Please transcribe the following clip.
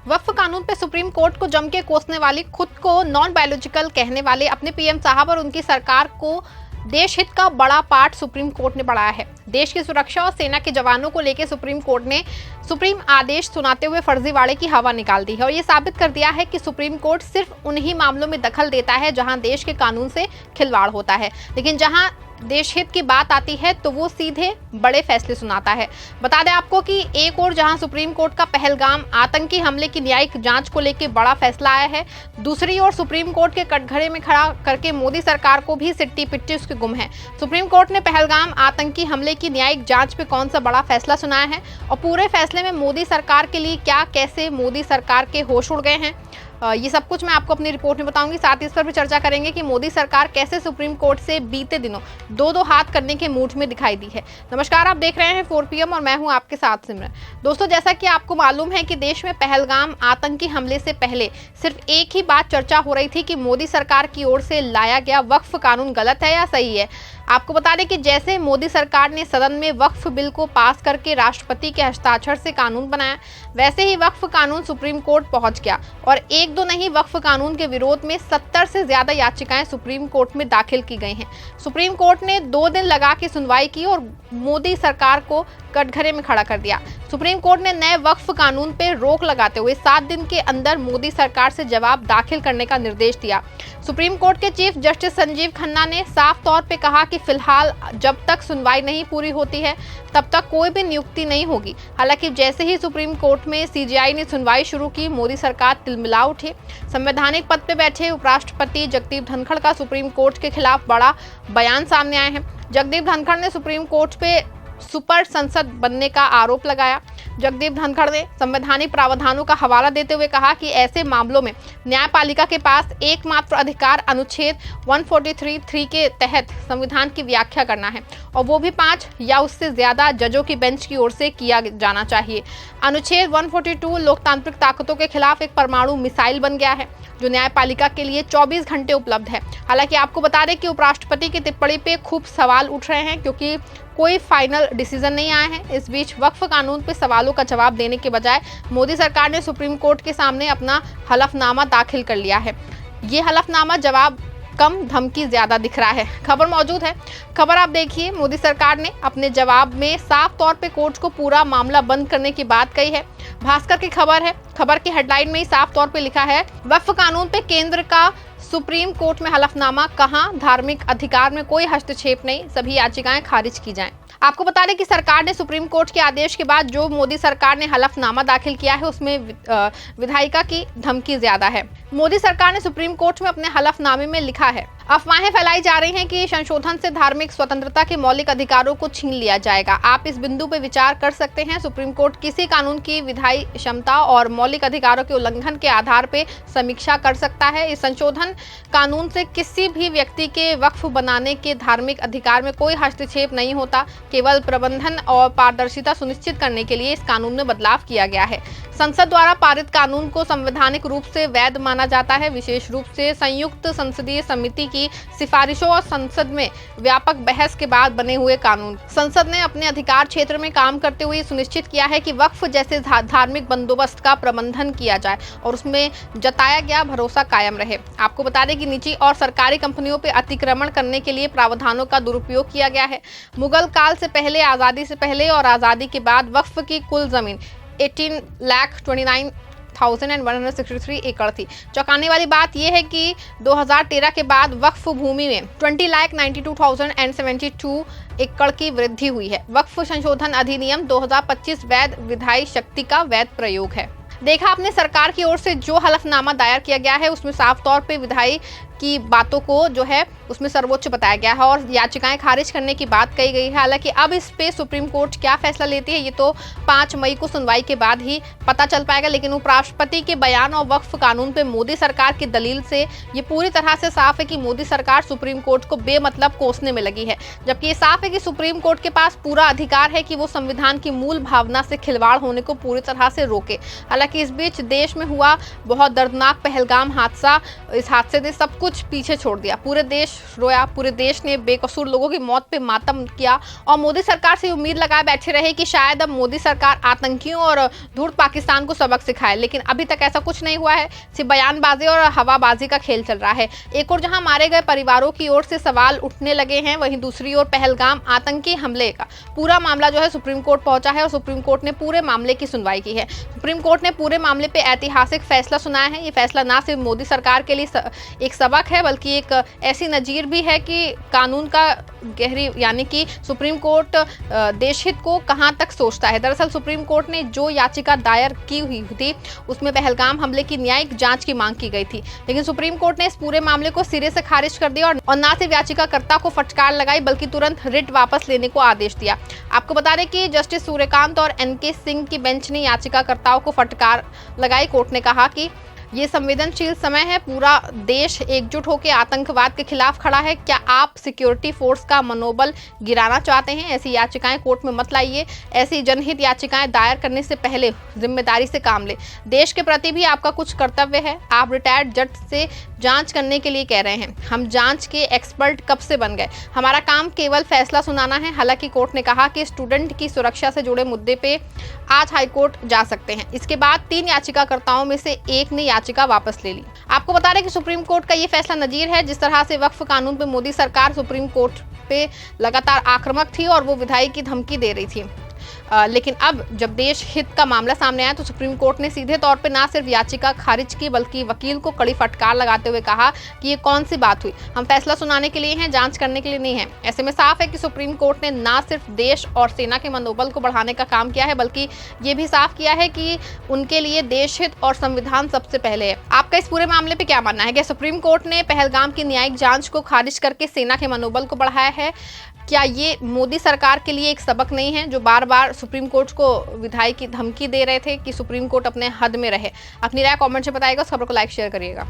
वक्फ कानून पे supreme court को जम के कोसने वाली, खुद को नॉन बायोलॉजिकल कहने वाले अपने पीएम साहब और उनकी सरकार को देश हित का बड़ा पाठ सुप्रीम कोर्ट ने पढ़ाया है। देश की सुरक्षा और सेना के जवानों को लेकर सुप्रीम कोर्ट ने सुप्रीम आदेश सुनाते हुए फर्जीवाड़े की हवा निकाल दी है और ये साबित कर दिया है कि सुप्रीम कोर्ट सिर्फ उन्हीं मामलों में दखल देता है जहां देश के कानून से खिलवाड़ होता है, लेकिन जहां देश हित की बात आती है तो वो सीधे बड़े फैसले सुनाता है। बता दें आपको कि एक और जहां सुप्रीम कोर्ट का पहलगाम आतंकी हमले की न्यायिक जांच को लेकर बड़ा फैसला आया है, दूसरी ओर सुप्रीम कोर्ट के कटघरे में खड़ा करके मोदी सरकार को भी सिट्टी पिट्टी उसके गुम है। सुप्रीम कोर्ट ने पहलगाम आतंकी हमले की न्यायिक जांच पे कौन सा बड़ा फैसला सुनाया है और पूरे फैसले में मोदी सरकार के लिए क्या, कैसे मोदी सरकार के होश उड़ गए हैं, ये सब कुछ मैं आपको अपनी रिपोर्ट में बताऊंगी। साथ ही इस पर भी चर्चा करेंगे कि मोदी सरकार कैसे सुप्रीम कोर्ट से बीते दिनों दो हाथ करने के मूड में दिखाई दी है। नमस्कार, आप देख रहे हैं 4 PM और मैं हूं आपके साथ सिमरन। दोस्तों, जैसा कि आपको मालूम है कि देश में पहलगाम आतंकी हमले से पहले सिर्फ एक ही बात चर्चा हो रही थी कि मोदी सरकार की ओर से लाया गया वक्फ कानून गलत है या सही है। आपको बता दें कि जैसे मोदी सरकार ने सदन में वक्फ बिल को पास करके राष्ट्रपति के हस्ताक्षर से कानून बनाया, वैसे ही वक्फ कानून सुप्रीम कोर्ट पहुंच गया और एक दो नहीं, वक्फ कानून के विरोध में 70 से ज्यादा याचिकाएं सुप्रीम कोर्ट में दाखिल की गई हैं। सुप्रीम कोर्ट ने 2 दिन लगा के सुनवाई की और मोदी सरकार को कटघरे में खड़ा कर दिया। सुप्रीम कोर्ट ने नए वक्फ कानून पे रोक लगाते हुए 7 दिन के अंदर मोदी सरकार से जवाब दाखिल करने का निर्देश दिया। सुप्रीम कोर्ट के चीफ जस्टिस संजीव खन्ना ने साफ तौर पे कहा कि फिलहाल जब तक सुनवाई नहीं पूरी होती है तब तक कोई भी नियुक्ति नहीं होगी। हालांकि जैसे ही सुप्रीम कोर्ट में CJI ने सुनवाई शुरू की, मोदी सरकार तिलमिला उठी। संवैधानिक पद पे बैठे उपराष्ट्रपति जगदीप धनखड़ का सुप्रीम कोर्ट के खिलाफ बड़ा बयान सामने आए हैं। जगदीप धनखड़ ने सुप्रीम कोर्ट पे सुपर संसद बनने का आरोप लगाया। जगदीप धनखड़ ने संवैधानिक प्रावधानों का हवाला देते हुए कहा कि ऐसे मामलों में न्यायपालिका के पास एकमात्र अधिकार अनुच्छेद 143(3) के तहत संविधान की व्याख्या करना है और वो भी 5 या उससे ज्यादा जजों की बेंच की ओर से किया जाना चाहिए। अनुच्छेद 142 लोकतांत्रिक ताकतों के खिलाफ एक परमाणु मिसाइल बन गया है जो न्यायपालिका के लिए 24 घंटे उपलब्ध है। हालांकि आपको बता दें कि उपराष्ट्रपति की टिप्पणी पे खूब सवाल उठ रहे हैं क्योंकि कोई फाइनल डिसीजन नहीं आया है। इस बीच वक्फ कानून पे सवालों का जवाब देने के बजाय मोदी सरकार ने सुप्रीम कोर्ट के सामने अपना हलफनामा दाखिल कर लिया है। ये हलफनामा जवाब कम, धमकी ज्यादा दिख रहा है। खबर मौजूद है, खबर आप देखिए। मोदी सरकार ने अपने जवाब में साफ तौर पे कोर्ट को पूरा मामला बंद करने की बात कही है। भास्कर की खबर है, खबर की हेडलाइन में ही साफ तौर पे लिखा है, वक्फ कानून पे केंद्र का सुप्रीम कोर्ट में हलफनामा, कहां धार्मिक अधिकार में कोई हस्तक्षेप नहीं, सभी याचिकाएं खारिज की जाएं। आपको बता दें कि सरकार ने सुप्रीम कोर्ट के आदेश के बाद जो मोदी सरकार ने हलफनामा दाखिल किया है उसमें विधायिका की धमकी ज्यादा है। मोदी सरकार ने सुप्रीम कोर्ट में अपने हलफनामे में लिखा है, अफवाहें फैलाई जा रही हैं कि संशोधन से धार्मिक स्वतंत्रता के मौलिक अधिकारों को छीन लिया जाएगा। आप इस बिंदु पर विचार कर सकते हैं। सुप्रीम कोर्ट किसी कानून की विधायी क्षमता और मौलिक अधिकारों के उल्लंघन के आधार पर समीक्षा कर सकता है। इस संशोधन कानून से किसी भी व्यक्ति के वक्फ बनाने के धार्मिक अधिकार में कोई हस्तक्षेप नहीं होता। केवल प्रबंधन और पारदर्शिता सुनिश्चित करने के लिए इस कानून में बदलाव किया गया है। संसद द्वारा पारित कानून को संवैधानिक रूप से वैध माना जाता है। विशेष रूप से संयुक्त संसदीय समिति की सिफारिशों और संसद में व्यापक बहस के बाद बने हुए कानून। संसद ने अपने अधिकार क्षेत्र में काम करते हुए सुनिश्चित किया है कि वक्फ जैसे धार्मिक बंदोबस्त का प्रबंधन किया जाए और उसमें जताया गया भरोसा कायम रहे। आपको बता दें कि निजी और सरकारी कंपनियों पर अतिक्रमण करने के लिए प्रावधानों का दुरुपयोग किया गया है। मुगल काल से पहले, आज़ादी से पहले और आज़ादी के बाद वक्फ की कुल जमीन 18,29,163 एकड़ थी। चौंकाने वाली बात यह है कि 2013 के बाद वक्फ भूमि में 20,92,072 एकड़ की वृद्धि हुई है। वक्फ संशोधन अधिनियम 2025 वैध विधायी शक्ति का वैध प्रयोग है। देखा आपने, सरकार की ओर से जो हलफनामा दायर किया गया है उसमें साफ तौर पे विधायी की बातों को जो है उसमें सर्वोच्च बताया गया है और याचिकाएं खारिज करने की बात कही गई है। हालांकि अब इस पे सुप्रीम कोर्ट क्या फैसला लेती है ये तो 5 मई को सुनवाई के बाद ही पता चल पाएगा। लेकिन उपराष्ट्रपति के बयान और वक्फ कानून पे मोदी सरकार की दलील से ये पूरी तरह से साफ है कि मोदी सरकार सुप्रीम कोर्ट को बेमतलब कोसने में लगी है। जबकि ये साफ है कि सुप्रीम कोर्ट के पास पूरा अधिकार है कि वो संविधान की मूल भावना से खिलवाड़ होने को पूरी तरह से रोके। हालांकि इस बीच देश में हुआ बहुत दर्दनाक पहलगाम हादसा, इस हादसे ने सब कुछ कुछ पीछे छोड़ दिया। पूरे देश रोया, पूरे देश ने बेकसूर लोगों की मौत पे मातम किया और मोदी सरकार से उम्मीद लगाए बैठे रहे कि शायद अब मोदी सरकार आतंकियों और धूर्त पाकिस्तान को सबक सिखाए, लेकिन अभी तक ऐसा कुछ नहीं हुआ है। सिर्फ बयानबाजी और हवाबाजी का खेल चल रहा है। एक और जहां मारे गए परिवारों की ओर से सवाल उठने लगे हैं, वहीं दूसरी ओर पहलगाम आतंकी हमले का पूरा मामला जो है सुप्रीम कोर्ट पहुंचा है और सुप्रीम कोर्ट ने पूरे मामले की सुनवाई की है। सुप्रीम कोर्ट ने पूरे मामले पे ऐतिहासिक फैसला सुनाया है। ये फैसला ना सिर्फ मोदी सरकार के लिए एक सबक है, बल्कि एक ऐसी नजीर भी है कि कानून का गहरी, यानी कि सुप्रीम कोर्ट देश हित को कहां तक सोचता है। दरअसल सुप्रीम कोर्ट ने जो याचिका दायर की हुई थी उसमें पहलगाम हमले की न्यायिक जांच की मांग की गई थी, लेकिन सुप्रीम कोर्ट ने इस पूरे मामले को सिरे से खारिज कर दिया और ना सिर्फ याचिकाकर्ता को फटकार लगाई बल्कि तुरंत रिट वापस लेने को आदेश दिया। आपको बता दें कि जस्टिस सूर्यकांत और एनके सिंह की बेंच ने याचिकाकर्ताओं को फटकार लगाई। कोर्ट ने कहा कि ये संवेदनशील समय है, पूरा देश एकजुट होकर आतंकवाद के खिलाफ खड़ा है। क्या आप सिक्योरिटी फोर्स का मनोबल गिराना चाहते हैं? ऐसी याचिकाएं कोर्ट में मत लाइए। ऐसी जनहित याचिकाएं दायर करने से पहले जिम्मेदारी से काम ले। देश के प्रति भी आपका कुछ कर्तव्य है। आप रिटायर्ड जज से जांच करने के लिए कह रहे हैं। हम जांच के एक्सपर्ट कब से बन गए? हमारा काम केवल फैसला सुनाना है। हालांकि कोर्ट ने कहा कि स्टूडेंट की सुरक्षा से जुड़े मुद्दे पे आज हाईकोर्ट जा सकते हैं। इसके बाद 3 याचिकाकर्ताओं में से एक ने याचिका वापस ले ली। आपको बता दें कि सुप्रीम कोर्ट का ये फैसला नजीर है। जिस तरह से वक्फ कानून पे मोदी सरकार सुप्रीम कोर्ट पे लगातार आक्रामक थी और वो विधायी की धमकी दे रही थी, लेकिन अब जब देश हित का मामला सामने आया तो सुप्रीम कोर्ट ने सीधे तौर पे ना सिर्फ याचिका खारिज की बल्कि वकील को कड़ी फटकार लगाते हुए कहा कि ये कौन सी बात हुई, हम फैसला सुनाने के लिए हैं, जांच करने के लिए नहीं है। ऐसे में साफ है कि सुप्रीम कोर्ट ने ना सिर्फ देश और सेना के मनोबल को बढ़ाने का काम किया है बल्कि ये भी साफ किया है कि उनके लिए देश हित और संविधान सबसे पहले है। आपका इस पूरे मामले पर क्या मानना है? क्या सुप्रीम कोर्ट ने पहलगाम की न्यायिक जांच को खारिज करके सेना के मनोबल को बढ़ाया है? क्या ये मोदी सरकार के लिए एक सबक नहीं है, जो बार बार सुप्रीम कोर्ट को विधायी की धमकी दे रहे थे कि सुप्रीम कोर्ट अपने हद में रहे? अपनी राय कमेंट से बताइएगा। इस खबर को लाइक शेयर करिएगा।